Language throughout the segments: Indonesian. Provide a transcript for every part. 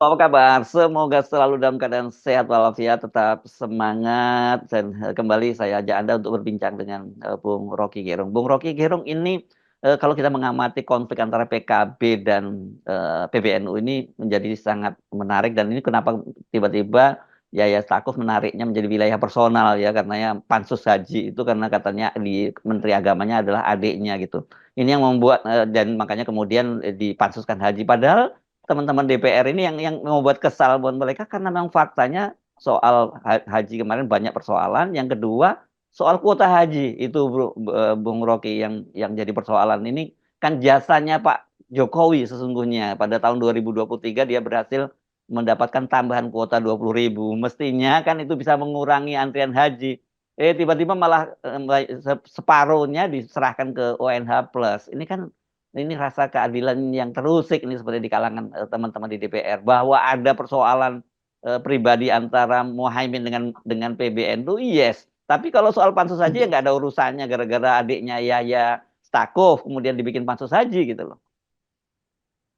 Apa kabar? Semoga selalu dalam keadaan sehat walafiat, tetap semangat dan kembali saya ajak Anda untuk berbincang dengan Bung Rocky Gerung. Bung Rocky Gerung ini kalau kita mengamati konflik antara PKB dan PBNU ini menjadi sangat menarik dan ini kenapa tiba-tiba Yaya Stakuf menariknya menjadi wilayah personal ya karena ya pansus haji itu karena katanya di Menteri Agamanya adalah adiknya gitu. Ini yang membuat dan makanya kemudian dipansuskan haji padahal teman-teman DPR ini yang membuat kesal buat mereka karena memang faktanya soal haji kemarin banyak persoalan. Yang kedua soal kuota haji itu Bung Rocky yang jadi persoalan ini kan jasanya Pak Jokowi sesungguhnya pada tahun 2023 dia berhasil mendapatkan tambahan kuota 20.000. Mestinya kan itu bisa mengurangi antrian haji. Tiba-tiba malah separuhnya diserahkan ke ONH Plus. Ini rasa keadilan yang terusik ini seperti di kalangan teman-teman di DPR bahwa ada persoalan pribadi antara Muhaimin dengan PBNU, yes. Tapi kalau soal pansus haji ya nggak ada urusannya gara-gara adiknya Yaya Stakuf kemudian dibikin pansus haji gitu loh.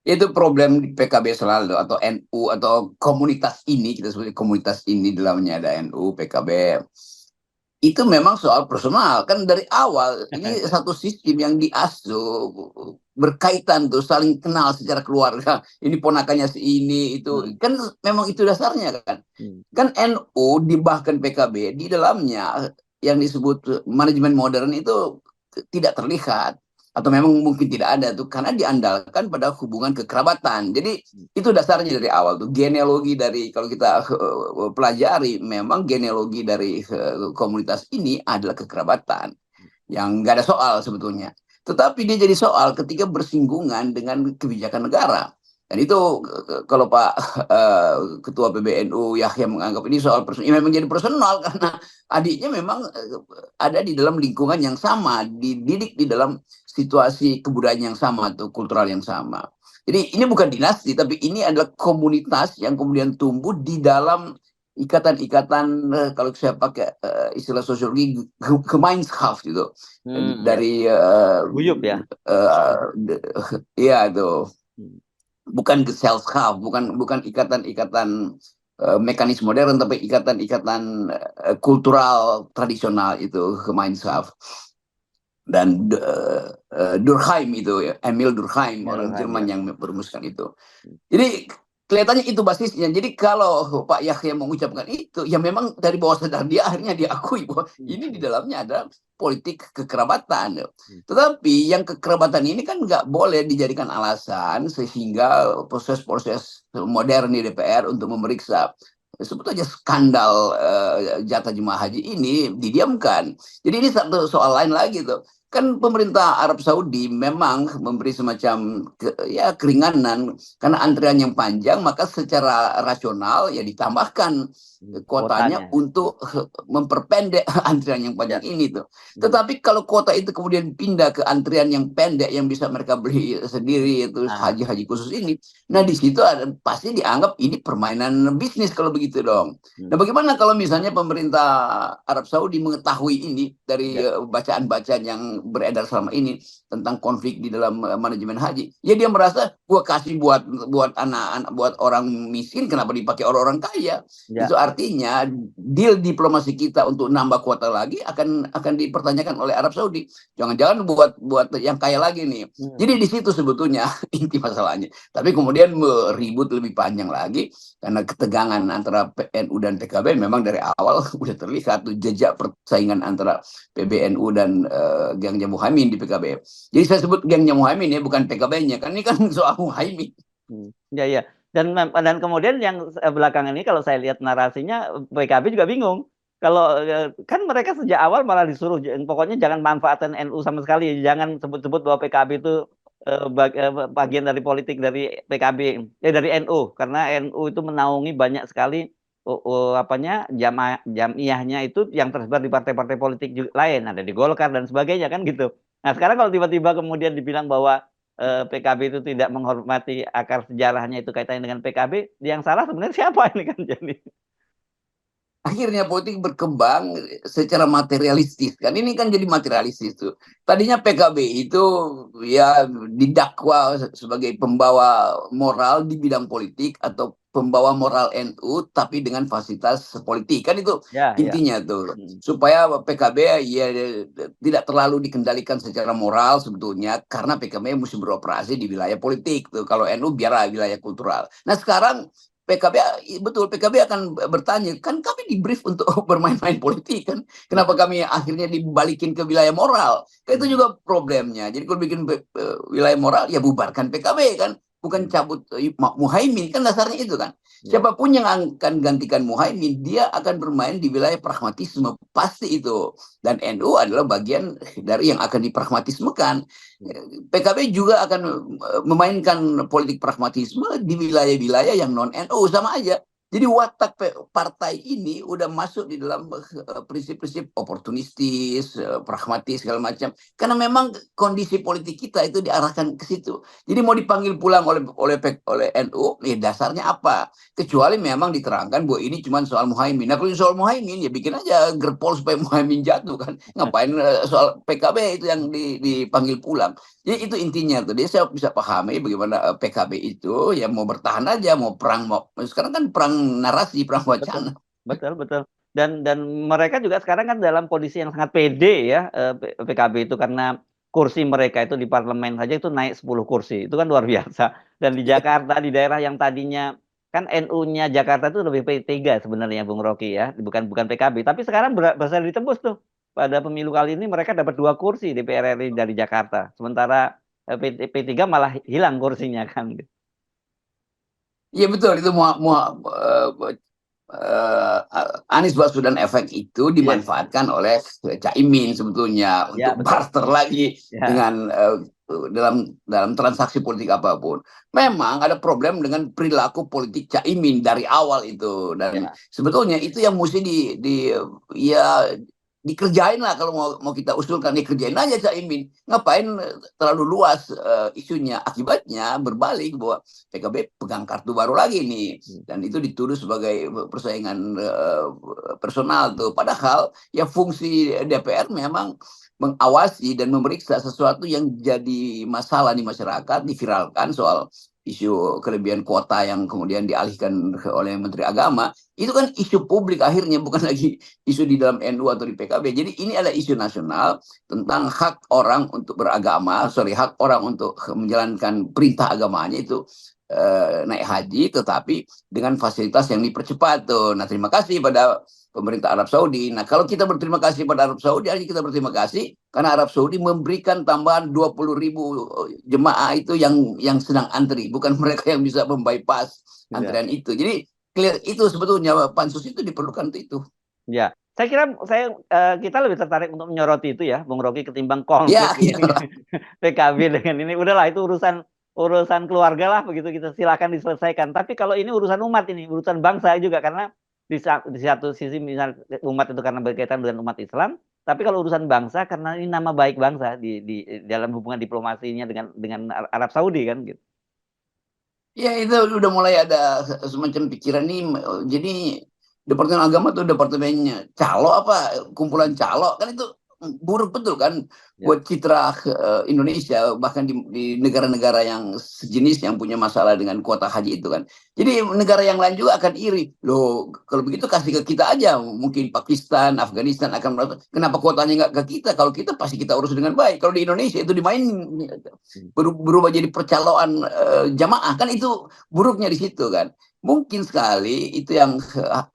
Itu problem di PKB selalu atau NU atau komunitas ini, kita sebut komunitas ini dalamnya ada NU, PKB. Itu memang soal personal kan dari awal ini satu sistem yang diasuh berkaitan tuh saling kenal secara keluarga, ini ponakannya si ini Hmm, itu kan memang itu dasarnya kan. hmm. Kan NU di bahkan PKB di dalamnya yang disebut manajemen modern itu tidak terlihat atau memang mungkin tidak ada tuh karena diandalkan pada hubungan kekerabatan. Jadi itu dasarnya dari awal tuh genealogi dari kalau kita pelajari memang genealogi dari komunitas ini adalah kekerabatan yang nggak ada soal sebetulnya. Tetapi dia jadi soal ketika bersinggungan dengan kebijakan negara. Dan itu kalau Pak Ketua PBNU Yahya menganggap ini soal personal, ya memang jadi personal karena adiknya memang ada di dalam lingkungan yang sama, dididik di dalam situasi kebudayaan yang sama atau kultural yang sama. Jadi ini bukan dinasti, tapi ini adalah komunitas yang kemudian tumbuh di dalam ikatan-ikatan kalau saya pakai istilah sosiologi Gemeinschaft gitu Ya. dari Guyup ya. ya itu Hmm. bukan Gesellschaft, bukan bukan ikatan-ikatan mekanisme modern, tapi ikatan-ikatan kultural tradisional itu Gemeinschaft dan Durkheim itu ya, Emil Durkheim Ya, orang Nurhaim Jerman ya. yang merumuskan itu. Jadi kelihatannya itu basisnya. Jadi kalau Pak Yahya mengucapkan itu, ya memang dari bawah sadar dia akhirnya diakui bahwa Hmm, ini di hmm, dalamnya ada politik kekerabatan. hmm. Tetapi yang kekerabatan ini kan nggak boleh dijadikan alasan sehingga proses-proses modern di DPR untuk memeriksa sebetulnya skandal jatah jemaah haji ini didiamkan. Jadi ini satu soal lain lagi tuh. Kan pemerintah Arab Saudi memang memberi semacam ya keringanan karena antrian yang panjang, maka secara rasional ya ditambahkan kuotanya Kuotanya. untuk memperpendek antrian yang panjang Ya. ini tuh. Hmm. Tetapi kalau kuota itu kemudian pindah ke antrian yang pendek yang bisa mereka beli sendiri itu Nah, haji-haji khusus ini, nah hmm, di situ ada, pasti dianggap ini permainan bisnis kalau begitu dong. Nah, hmm. bagaimana kalau misalnya pemerintah Arab Saudi mengetahui ini dari Ya. bacaan-bacaan yang beredar selama ini tentang konflik di dalam manajemen haji? Ya dia merasa gua kasih buat buat anak-anak, buat orang miskin, kenapa dipakai orang-orang kaya? Ya. Itu artinya deal diplomasi kita untuk nambah kuota lagi akan dipertanyakan oleh Arab Saudi. Jangan-jangan buat buat yang kaya lagi nih. Jadi Hmm. di situ sebetulnya inti masalahnya. Tapi kemudian meribut lebih panjang lagi karena ketegangan antara PNU dan PKB memang dari awal udah terlihat tuh jejak persaingan antara PBNU dan gengnya Muhaimin di PKB. Jadi saya sebut gengnya Muhaimin ya bukan PKB-nya kan ini kan soal Muhaimin. Ya, ya. Dan kemudian yang belakangan ini kalau saya lihat narasinya PKB juga bingung. Kalau kan mereka sejak awal malah disuruh pokoknya jangan manfaatkan NU sama sekali, jangan sebut-sebut bahwa PKB itu bagian dari politik dari PKB, dari NU karena NU itu menaungi banyak sekali apanya jamiahnya itu yang tersebar di partai-partai politik lain, ada di Golkar dan sebagainya kan gitu. Nah, sekarang kalau tiba-tiba kemudian dibilang bahwa PKB itu tidak menghormati akar sejarahnya itu kaitannya dengan PKB, yang salah sebenarnya siapa ini kan jadi. akhirnya politik berkembang secara materialistis kan, ini kan jadi materialistis tuh. Tadinya PKB itu ya didakwa sebagai pembawa moral di bidang politik atau pembawa moral NU tapi dengan fasilitas politik kan, itu Ya, ya. intinya tuh, Hmm. supaya PKB ya tidak terlalu dikendalikan secara moral sebetulnya, karena PKB mesti beroperasi di wilayah politik tuh, kalau NU biar wilayah kultural. Nah sekarang PKB, betul, PKB akan bertanya, kan kami di brief untuk bermain-main politik kan, kenapa Betul. kami akhirnya dibalikin ke wilayah moral, kan itu Hmm. juga problemnya. Jadi kalau bikin wilayah moral ya bubarkan PKB kan, bukan Hmm. cabut Muhaimin, kan dasarnya itu kan. Ya. Siapapun yang akan gantikan Muhaimin, dia akan bermain di wilayah pragmatisme pasti itu, dan NU adalah bagian dari yang akan dipragmatismekan. Hmm. PKB juga akan memainkan politik pragmatisme di wilayah-wilayah yang non NU, sama aja. Jadi watak partai ini udah masuk di dalam prinsip-prinsip oportunistis, pragmatis segala macam. Karena memang kondisi politik kita itu diarahkan ke situ. Jadi mau dipanggil pulang oleh NU, dasarnya apa? Kecuali memang diterangkan bahwa ini cuma soal Muhaimin. Nah kalau soal Muhaimin ya bikin aja gerpol supaya Muhaimin jatuh kan. Ngapain soal PKB itu yang dipanggil pulang. Jadi itu intinya tuh. Dia saya bisa pahami bagaimana PKB itu ya mau bertahan aja, mau perang, mau sekarang kan perang narasi, perang Betul, wacana. betul, betul. Dan mereka juga sekarang kan dalam kondisi yang sangat pede ya, PKB itu, karena kursi mereka itu di parlemen saja itu naik 10 kursi. Itu kan luar biasa. Dan di Jakarta, di daerah yang tadinya kan NU-nya Jakarta itu lebih P3 sebenarnya Bung Rocky ya, bukan PKB. Tapi sekarang berhasil ditembus tuh. Pada pemilu kali ini mereka dapat 2 kursi DPR RI dari Jakarta. Sementara P3 malah hilang kursinya kan. Iya betul, itu mau Anies Baswedan efek itu Iya, dimanfaatkan oleh Caimin sebetulnya ya untuk betul. barter lagi Ya, dengan dalam transaksi politik apapun. Memang ada problem dengan perilaku politik Caimin dari awal itu, dan ya. sebetulnya itu yang mesti ya dikerjain lah. Kalau mau kita usulkan, dikerjain aja Caimin. Ngapain terlalu luas isunya? Akibatnya berbalik bahwa PKB pegang kartu baru lagi nih, Hmm. dan itu dituduh sebagai persaingan personal tuh. Padahal ya fungsi DPR memang mengawasi dan memeriksa sesuatu yang jadi masalah di masyarakat, diviralkan soal isu kelebihan kuota yang kemudian dialihkan oleh Menteri Agama. Itu kan isu publik akhirnya, bukan lagi isu di dalam NU atau di PKB. Jadi ini adalah isu nasional tentang hak orang untuk beragama, hak orang untuk menjalankan perintah agamanya itu, naik haji, tetapi dengan fasilitas yang dipercepat tuh. Nah terima kasih pada pemerintah Arab Saudi. Nah kalau kita berterima kasih pada Arab Saudi, aja kita berterima kasih karena Arab Saudi memberikan tambahan 20.000 jemaah itu yang sedang antri, bukan mereka yang bisa membypass Iya. antrian itu. Jadi clear itu sebetulnya pansus itu diperlukan untuk itu. Ya, saya kira kita lebih tertarik untuk menyoroti itu ya, Bung Rocky, ketimbang konflik Ya, ya. PKB dengan ini. Udahlah itu urusan urusan keluarga lah begitu, kita silakan diselesaikan. Tapi kalau ini urusan umat, ini urusan bangsa juga, karena di satu sisi misal umat itu karena berkaitan dengan umat Islam, tapi kalau urusan bangsa karena ini nama baik bangsa di dalam hubungan diplomasinya dengan Arab Saudi kan gitu. Ya itu udah mulai ada semacam pikiran nih. Jadi Departemen Agama tuh departemennya calo apa, kumpulan calo kan, itu buruk betul kan Ya. buat citra Indonesia, bahkan di negara-negara yang sejenis yang punya masalah dengan kuota haji itu kan. Jadi negara yang lain juga akan iri loh, kalau begitu kasih ke kita aja. Mungkin Pakistan, Afghanistan akan merasa kenapa kuotanya nggak ke kita, kalau kita pasti kita urus dengan baik. Kalau di Indonesia itu dimainin, Hmm. berubah jadi percaloan jamaah kan, itu buruknya di situ kan. Mungkin sekali itu yang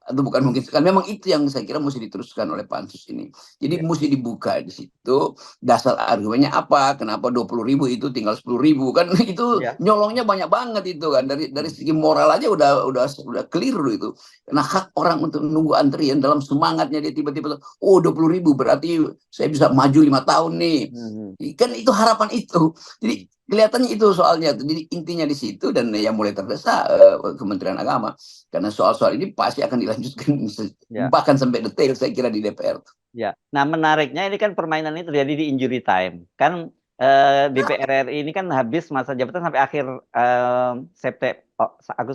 atau bukan mungkin sekali, memang itu yang saya kira mesti diteruskan oleh pansus ini. Jadi Ya. mesti dibuka di situ dasar argumennya apa, kenapa 20.000 itu tinggal 10.000 kan. Itu Ya. nyolongnya banyak banget itu kan, dari Hmm. segi moral aja udah clear itu. Nah hak orang untuk menunggu antrian, dalam semangatnya dia tiba-tiba oh 20.000 berarti saya bisa maju 5 tahun nih, Hmm. kan itu harapan itu. Jadi Hmm. kelihatannya itu soalnya tuh. Jadi intinya di situ, dan yang mulai terdesak Kementerian Agama, karena soal-soal ini pasti akan dilanjutkan Ya. bahkan sampai detail saya kira di DPR. Ya, nah menariknya ini kan permainan ini terjadi di injury time. Kan DPR RI ini kan habis masa jabatan sampai akhir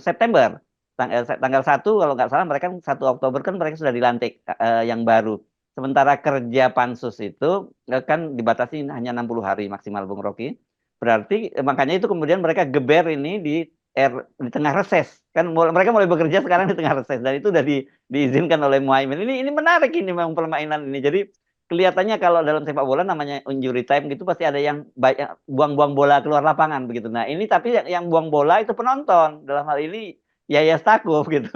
September. tanggal 1 kalau nggak salah mereka 1 Oktober kan mereka sudah dilantik yang baru. Sementara kerja pansus itu kan dibatasi hanya 60 hari maksimal Bung Rocky. Berarti makanya itu kemudian mereka geber ini di tengah reses. Kan mereka mulai bekerja sekarang di tengah reses dan itu udah diizinkan oleh Muhaimin. Ini menarik ini memang permainan ini. Jadi kelihatannya kalau dalam sepak bola namanya injury time gitu pasti ada yang banyak buang-buang bola keluar lapangan begitu. Nah, ini tapi yang buang bola itu penonton. Dalam hal ini Yaya Stakuf gitu.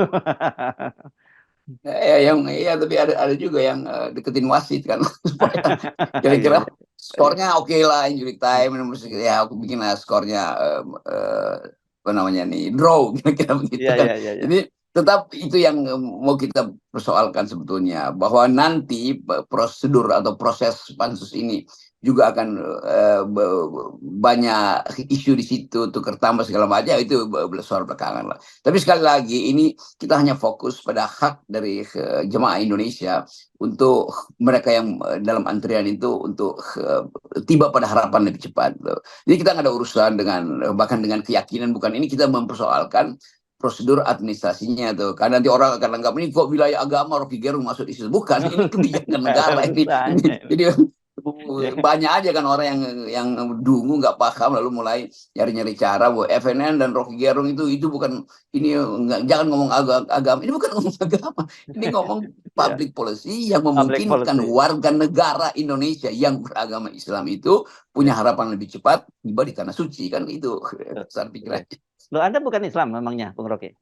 Tapi ada juga yang deketin wasit kan supaya Iya, kira-kira iya. skornya oke lah injury time, ya aku bikin lah skornya apa namanya nih draw kira-kira begitu Iya, kan. iya, iya, iya. Jadi tetap itu yang mau kita persoalkan sebetulnya, bahwa nanti prosedur atau proses pansus ini juga akan banyak isu di situ, tukar tambah segala macam, itu soal belakangan lah. Tapi sekali lagi ini kita hanya fokus pada hak dari jemaah Indonesia untuk mereka yang dalam antrian itu untuk tiba pada harapan lebih cepat. Jadi kita nggak ada urusan dengan bahkan dengan keyakinan, bukan, ini kita mempersoalkan prosedur administrasinya tuh. Karena nanti orang akan anggap ini kok wilayah agama Rocky Gerung masuk di situ. Bukan, ini kebijakan Nggak ada negara ini. urusannya. Jadi Ya, banyak aja kan orang yang dungu nggak paham lalu mulai nyari-nyari cara bahwa FNN dan Rocky Gerung itu bukan ini, jangan ngomong agama, ini bukan ngomong agama, ini ngomong ya. public policy yang Public memungkinkan policy. warga negara Indonesia yang beragama Islam itu punya Ya. harapan lebih cepat tiba di tanah suci, kan itu Betul, dasar betul. pikirannya. Loh, Anda bukan Islam memangnya, Bung Rocky?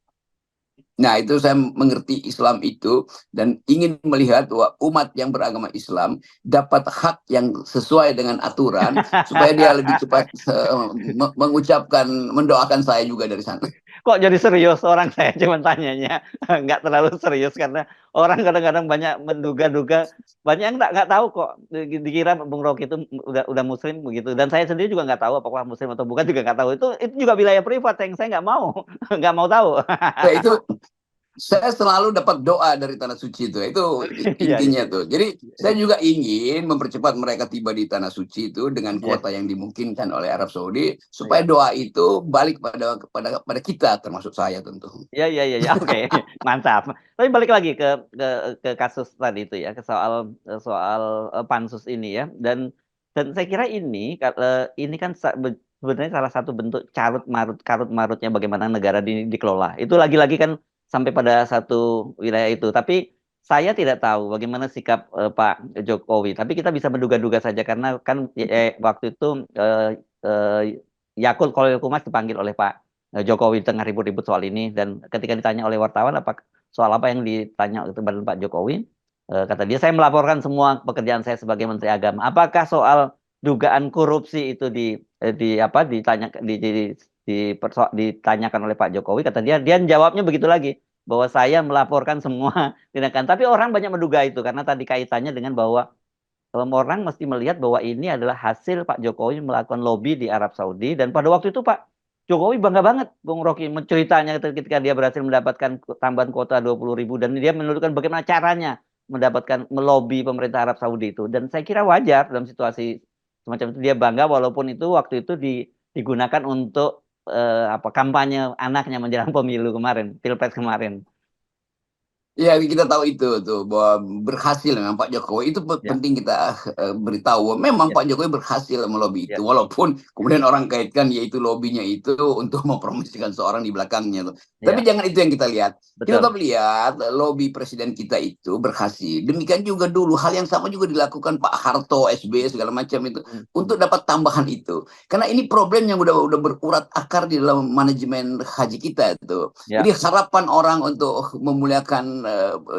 Nah, itu saya mengerti Islam itu dan ingin melihat bahwa umat yang beragama Islam dapat hak yang sesuai dengan aturan supaya dia lebih cepat mengucapkan, mendoakan saya juga dari sana. Kok jadi serius orang saya cuma tanyanya nggak terlalu serius karena orang kadang-kadang banyak menduga-duga banyak yang nggak tahu kok dikira Bung Rocky itu udah Muslim begitu dan saya sendiri juga nggak tahu apakah Muslim atau bukan juga nggak tahu itu juga wilayah privat yang saya nggak mau nggak mau tahu. Nah, itu saya selalu dapat doa dari tanah suci itu Iya, iya, intinya iya. tuh. Jadi saya juga ingin mempercepat mereka tiba di tanah suci itu dengan Iya, kuota yang dimungkinkan oleh Arab Saudi iya. supaya doa itu balik pada kita, termasuk saya tentu. Iya, iya, iya, iya. Oke, mantap. Tapi balik lagi ke kasus tadi itu ya, ke soal soal pansus ini ya. Dan saya kira ini kan sebenarnya salah satu bentuk karut marutnya bagaimana negara dikelola. Itu lagi-lagi kan sampai pada satu wilayah itu. Tapi saya tidak tahu bagaimana sikap Pak Jokowi. Tapi kita bisa menduga-duga saja karena kan waktu itu eh, Yakult Khalil Komas dipanggil oleh Pak Jokowi di tengah ribut-ribut soal ini dan ketika ditanya oleh wartawan soal apa yang ditanya kepada Pak Jokowi, kata dia saya melaporkan semua pekerjaan saya sebagai Menteri Agama. Apakah soal dugaan korupsi itu di apa ditanyakan oleh Pak Jokowi, kata dia jawabnya begitu lagi bahwa saya melaporkan semua tindakan. Tapi orang banyak menduga itu karena tadi kaitannya dengan bahwa orang mesti melihat bahwa ini adalah hasil Pak Jokowi melakukan lobby di Arab Saudi dan pada waktu itu Pak Jokowi bangga banget Bung Rocky menceritanya ketika dia berhasil mendapatkan tambahan kuota 20.000 dan dia menunjukkan bagaimana caranya mendapatkan melobi pemerintah Arab Saudi itu dan saya kira wajar dalam situasi semacam itu dia bangga walaupun itu waktu itu digunakan untuk apa kampanye anaknya menjelang pemilu kemarin Pilpres kemarin. Ya, kita tahu itu tuh bahwa berhasil memang Pak Jokowi itu Ya, penting kita beritahu bahwa memang ya, Pak Jokowi berhasil melobi itu, ya, walaupun kemudian orang kaitkan yaitu lobinya itu untuk mempromosikan seorang di belakangnya tuh. Tapi ya, jangan itu yang kita lihat. Kita betul. tetap lihat lobi presiden kita itu berhasil. Demikian juga dulu hal yang sama juga dilakukan Pak Harto, SBY segala macam itu Hmm, hmm. untuk dapat tambahan itu. Karena ini problem yang udah berurat akar di dalam manajemen haji kita itu. Jadi Ya, harapan orang untuk memuliakan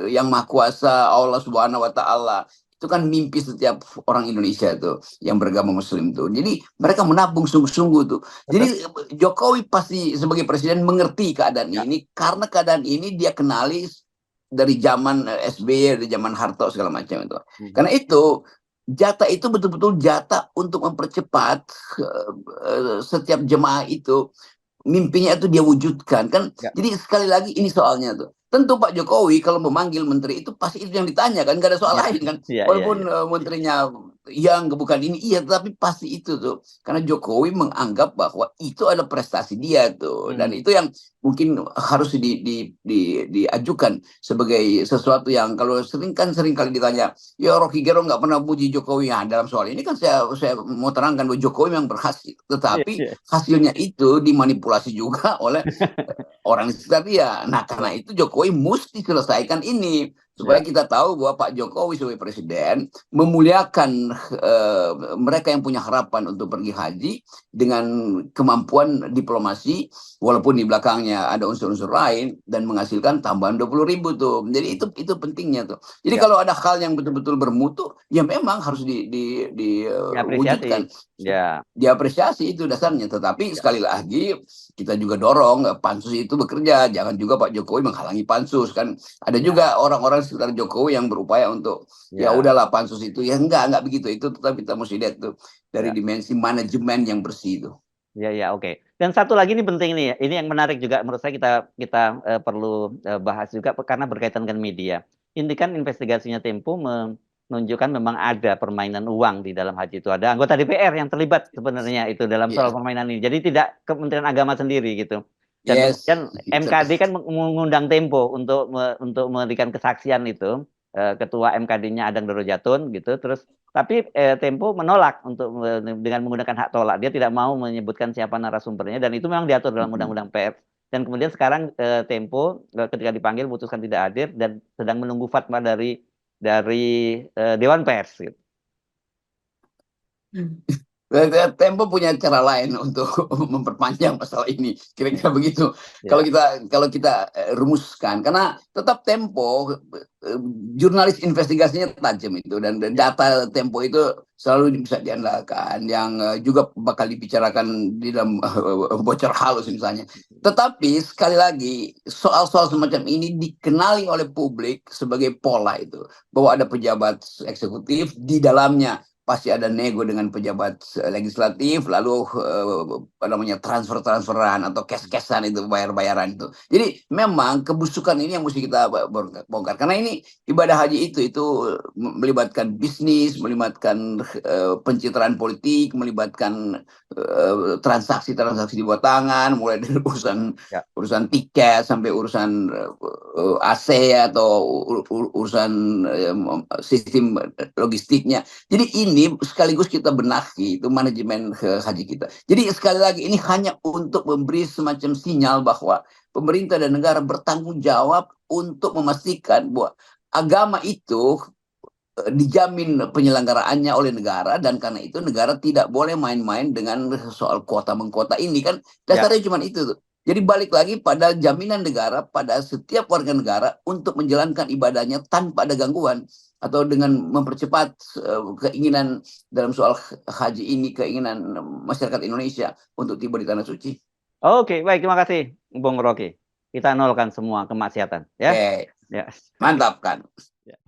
yang Maha Kuasa Allah Subhanahu wa taala itu kan mimpi setiap orang Indonesia tuh yang beragama Muslim tuh. Jadi mereka menabung sungguh-sungguh tuh. betul. Jadi Jokowi pasti sebagai presiden mengerti keadaan Ya. ini karena keadaan ini dia kenali dari zaman SBY, dari zaman Harto segala macam itu. Mhm. Karena itu jatah itu betul-betul jatah untuk mempercepat setiap jemaah itu mimpinya itu dia wujudkan kan. Ya, Jadi sekali lagi ini soalnya tuh tentu Pak Jokowi kalau memanggil menteri itu pasti itu yang ditanya kan, gak ada soal ya, lain kan, ya, ya, walaupun ya. menterinya yang bukan ini iya, tapi pasti itu tuh karena Jokowi menganggap bahwa itu adalah prestasi dia tuh dan Mhm. itu yang mungkin harus diajukan sebagai sesuatu yang kalau sering kali ditanya, ya Rocky Gerung nggak pernah puji Jokowi. Nah, dalam soal ini kan saya mau terangkan bahwa Jokowi memang berhasil, Iya, tetapi iya. hasilnya itu dimanipulasi juga oleh orang di sekitar dia. Nah, karena itu Jokowi mesti selesaikan ini supaya Ya, kita tahu bahwa Pak Jokowi sebagai presiden memuliakan mereka yang punya harapan untuk pergi haji dengan kemampuan diplomasi, walaupun di belakangnya ada unsur-unsur lain, dan menghasilkan tambahan 20.000 tuh. Jadi itu pentingnya tuh. Jadi ya, kalau ada hal yang betul-betul bermutu, ya memang harus diapresiasi. diwujudkan, Ya, diapresiasi, itu dasarnya. Tetapi ya, sekali lagi kita juga dorong pansus itu bekerja, jangan juga Pak Jokowi menghalangi pansus kan. Ada ya, juga orang-orang sekitar Jokowi yang berupaya untuk ya ya, udahlah pansus itu, ya enggak begitu, itu tetap kita mesti lihat tuh dari ya. dimensi manajemen yang bersih itu. Ya, ya, oke. Dan satu lagi ini penting nih ya, ini yang menarik juga menurut saya kita kita perlu bahas juga karena berkaitan dengan media. Ini kan investigasinya Tempo menunjukkan memang ada permainan uang di dalam haji itu. Ada anggota DPR yang terlibat sebenarnya itu dalam soal Ya, permainan ini. Jadi tidak Kementerian Agama sendiri gitu. Dan yes. kemudian MKD kan mengundang Tempo untuk memberikan kesaksian itu. Ketua MKD-nya Adang Dorojatun gitu. Terus tapi Tempo menolak untuk dengan menggunakan hak tolak. Dia tidak mau menyebutkan siapa narasumbernya dan itu memang diatur dalam Undang-Undang pers. Dan kemudian sekarang Tempo ketika dipanggil putuskan tidak hadir dan sedang menunggu fatwa dari Dewan Pers. Gitu. Tempo punya cara lain untuk memperpanjang masalah ini, Ya, kira-kira begitu. Kalau ya, kita rumuskan, karena tetap Tempo jurnalis investigasinya tajam itu, dan ya, data Tempo itu selalu bisa diandalkan, yang juga bakal dibicarakan di dalam bocor halus misalnya. Tetapi sekali lagi soal-soal semacam ini dikenali oleh publik sebagai pola itu, bahwa ada pejabat eksekutif di dalamnya pasti ada nego dengan pejabat legislatif, lalu apa namanya, transferan atau cash-cashan itu, bayar-bayaran itu. Jadi memang kebusukan ini yang mesti kita bongkar, karena ini ibadah haji itu melibatkan bisnis, melibatkan pencitraan politik, melibatkan transaksi-transaksi di bawah tangan, mulai dari ya. urusan tiket sampai urusan AC atau urusan sistem logistiknya. Jadi ini sekaligus kita benahi itu manajemen haji kita. Jadi sekali lagi ini hanya untuk memberi semacam sinyal bahwa pemerintah dan negara bertanggung jawab untuk memastikan bahwa agama itu dijamin penyelenggaraannya oleh negara, dan karena itu negara tidak boleh main-main dengan soal kuota mengkuota ini kan, Ya. dasarnya cuma itu tuh. Jadi balik lagi pada jaminan negara pada setiap warga negara untuk menjalankan ibadahnya tanpa ada gangguan, atau dengan mempercepat keinginan dalam soal haji ini, keinginan masyarakat Indonesia untuk tiba di tanah suci. Oke, baik, terima kasih Bung Rocky. Kita nolkan semua kemaksiatan ya. Oke, Ya. mantap kan. Ya.